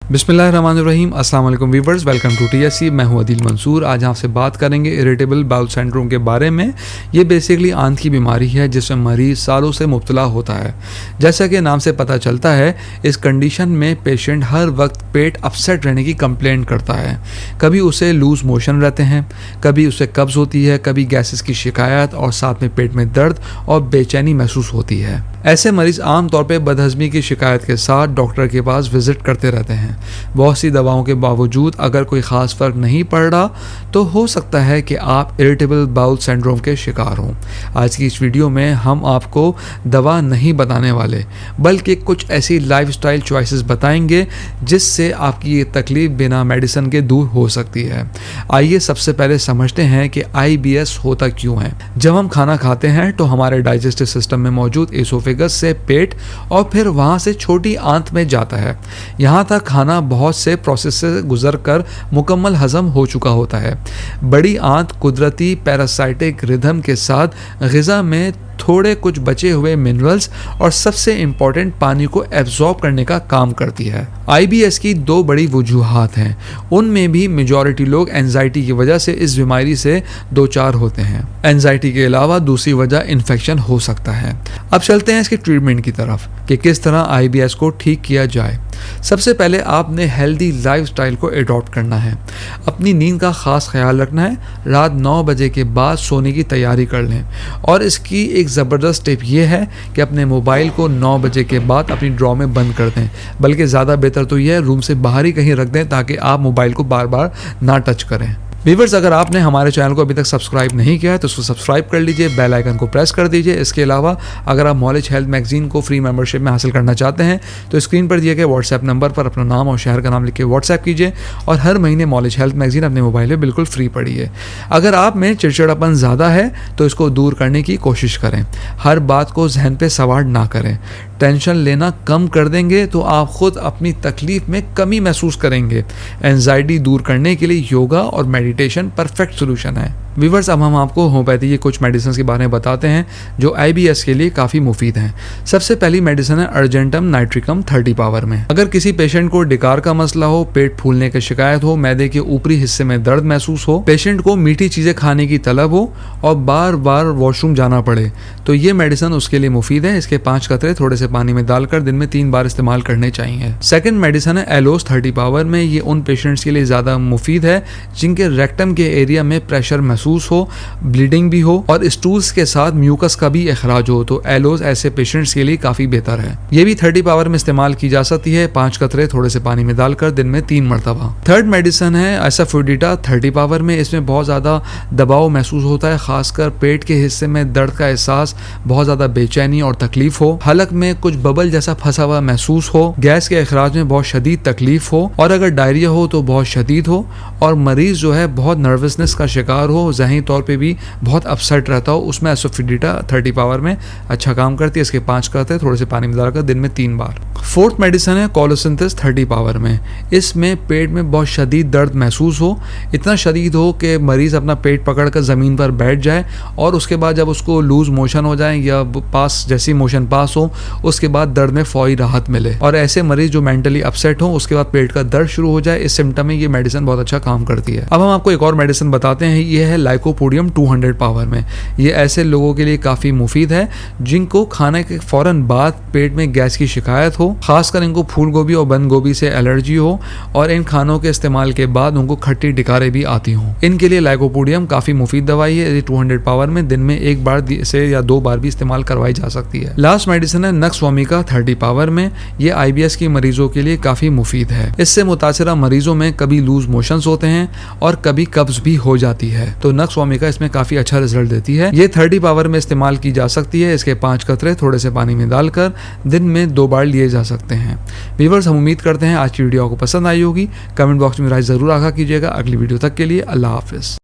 बिस्मिल्लाहिर्रहमानिर्रहीम, अस्सलाम वालेकुम व्यूअर्स, वेलकम टू टीएससी। मैं हूं अदील मंसूर। आज आपसे बात करेंगे इरिटेबल बाउल सिंड्रोम के बारे में। ये बेसिकली आंत की बीमारी है जिसमें मरीज़ सालों से मुब्तला होता है। जैसा कि नाम से पता चलता है, इस कंडीशन में पेशेंट हर वक्त पेट अपसेट रहने की कंप्लेंट करता है। कभी उसे लूज मोशन रहते हैं, कभी उसे कब्ज़ होती है, कभी गैसेस की शिकायत और साथ में पेट में दर्द और बेचैनी महसूस होती है। ऐसे मरीज़ आमतौर पर बदहज़मी की शिकायत के साथ डॉक्टर के पास विज़िट करते रहते हैं। बहुत सी दवाओं के बावजूद अगर कोई ख़ास फ़र्क नहीं पड़ रहा तो हो सकता है कि आप इरिटेबल बाउल सिंड्रोम के शिकार हों। आज की इस वीडियो में हम आपको दवा नहीं बताने वाले, बल्कि कुछ ऐसी लाइफस्टाइल चॉइसेस बताएंगे जिससे आपकी ये तकलीफ़ बिना मेडिसिन के दूर हो सकती है। आइए सबसे पहले समझते हैं कि IBS होता क्यों है। जब हम खाना खाते हैं तो हमारे डाइजेस्टिव सिस्टम में मौजूद एसोफेगस से पेट और फिर वहाँ से छोटी आंत में जाता है। यहाँ तक खाना बहुत से प्रोसेस से गुजरकर मुकम्मल हजम हो चुका होता है। बड़ी आंत कुदरती पैरासाइटिक रिदम के साथ ग़िज़ा में थोड़े कुछ बचे हुए मिनरल्स और सबसे इम्पॉर्टेंट पानी को एब्जॉर्ब करने का काम करती है। IBS की दो बड़ी वजूहात हैं, उनमें भी मेजॉरिटी लोग एंजाइटी की वजह से इस बीमारी से दो चार होते हैं। एंजाइटी के अलावा दूसरी वजह इन्फेक्शन हो सकता है। अब चलते हैं इसके ट्रीटमेंट की तरफ कि किस तरह IBS को ठीक किया जाए। सबसे पहले आपने हेल्दी लाइफस्टाइल को एडॉप्ट करना है। अपनी नींद का ख़ास ख्याल रखना है। रात 9 बजे के बाद सोने की तैयारी कर लें। और इसकी एक ज़बरदस्त टिप ये है कि अपने मोबाइल को 9 बजे के बाद अपनी ड्रॉ में बंद कर दें, बल्कि ज़्यादा बेहतर तो यह है रूम से बाहर ही कहीं रख दें ताकि आप मोबाइल को बार बार ना टच करें। व्यूअर्स, अगर आपने हमारे चैनल को अभी तक सब्सक्राइब नहीं किया है तो उसको सब्सक्राइब कर लीजिए, बेल आइकन को प्रेस कर दीजिए। इसके अलावा अगर आप नॉलेज हेल्थ मैगजीन को फ्री मेंबरशिप में हासिल करना चाहते हैं तो स्क्रीन पर दिए गए व्हाट्सएप नंबर पर अपना नाम और शहर का नाम लिख के व्हाट्सएप कीजिए और हर महीने नॉलेज हेल्थ मैगजीन अपने मोबाइल में बिल्कुल फ्री पढ़िए। अगर आप में चिड़चिड़ापन ज़्यादा है तो इसको दूर करने की कोशिश करें। हर बात को जहन पे सवार ना करें। टेंशन लेना कम कर देंगे तो आप खुद अपनी तकलीफ में कमी महसूस करेंगे। एंजाइटी दूर करने के लिए योगा और मेडिटेशन परफेक्ट सोल्यूशन है। व्यूअर्स, अब हम आपको होम्योपैथी के कुछ मेडिसिन के बारे में बताते हैं जो IBS के लिए काफ़ी मुफीद हैं। सबसे पहली मेडिसिन है अर्जेंटम नाइट्रिकम 30 पावर में। अगर किसी पेशेंट को डिकार का मसला हो, पेट फूलने की शिकायत हो, मैदे के ऊपरी हिस्से में दर्द महसूस हो, पेशेंट को मीठी चीज़ें खाने की तलब हो और बार बार वॉशरूम जाना पड़े तो ये मेडिसिन उसके लिए मुफीद है। इसके 5 कतरे थोड़े से पानी में डालकर दिन में 3 बार इस्तेमाल करने चाहिए। सेकेंड मेडिसिन है एलोस 30 पावर में। ये उन पेशेंट्स के लिए ज़्यादा मुफीद है जिनके रेक्टम के एरिया में प्रेशर महसूस हो, ब्लीडिंग भी हो और स्टूल्स के साथ म्यूकस का भी अखराज हो तो एलोस ऐसे पेशेंट्स के लिए काफ़ी बेहतर है। ये भी 30 पावर में इस्तेमाल की जा सकती है। 5 कतरे थोड़े से पानी में डालकर दिन में 3 मरतबा। थर्ड मेडिसिन है एसाफोडिटा 30 पावर में। इसमें बहुत ज़्यादा दबाव महसूस होता है, खासकर पेट के हिस्से में दर्द का एहसास, बहुत ज़्यादा बेचैनी और तकलीफ हो, हलक में कुछ बबल जैसा फंसा हुआ महसूस हो, गैस के अखराज में बहुत शदीद तकलीफ हो और अगर डायरिया हो तो बहुत शदीद हो और मरीज़ जो है बहुत नर्वसनेस का शिकार हो, ज़हनी तौर पे भी बहुत अपसेट रहता हो, उसमें एसाफोडिटा 30 पावर में अच्छा काम करती है। इसके 5 करते थोड़े से पानी में डालकर दिन में 3 बार। फोर्थ मेडिसिन है कोलोसिंथेस 30 पावर में। इसमें पेट में बहुत शदीद दर्द महसूस हो, इतना शदीद हो कि मरीज़ अपना पेट पकड़कर ज़मीन पर बैठ जाए और उसके बाद जब उसको लूज मोशन हो जाए या पास जैसी मोशन पास हो उसके बाद दर्द में फौरी राहत मिले। और ऐसे मरीज़ जो मेंटली अपसेट हो उसके बाद पेट का दर्द शुरू हो जाए, इस सिम्टम में ये मेडिसिन बहुत अच्छा काम करती है। अब हम आपको एक और मेडिसिन बताते हैं, ये है लाइकोपोडियम 200 पावर में। ये ऐसे लोगों के लिए काफ़ी मुफीद है जिनको खाने के फ़ौरन बाद पेट में गैस की शिकायत हो, खासकर इनको फूल गोभी और बंद गोभी से एलर्जी हो और इन खानों के इस्तेमाल के बाद उनको खट्टी डिकारें भी आती हों। इनके लिए लाइकोपोडियम काफ़ी मुफीद दवाई है। 200 पावर में दिन में 1 बार से या 2 बार भी इस्तेमाल करवाई जा सकती है। लास्ट मेडिसिन है नक्स वोमिका 30 पावर में। ये IBS के मरीजों के लिए काफ़ी मुफीद है। इससे मुतासिरा मरीजों में कभी लूज मोशंस होते हैं और कभी कब्ज भी हो जाती है तो नक्स वोमिका इसमें काफ़ी अच्छा रिजल्ट देती है। ये 30 पावर में इस्तेमाल की जा सकती है। इसके 5 कतरे थोड़े से पानी में डालकर दिन में 2 बार लिए जा सकते हैं। व्यूअर्स, हम उम्मीद करते हैं आज की वीडियो आपको पसंद आई होगी। कमेंट बॉक्स में राय ज़रूर आगाह कीजिएगा। अगली वीडियो तक के लिए अल्लाह हाफिज़।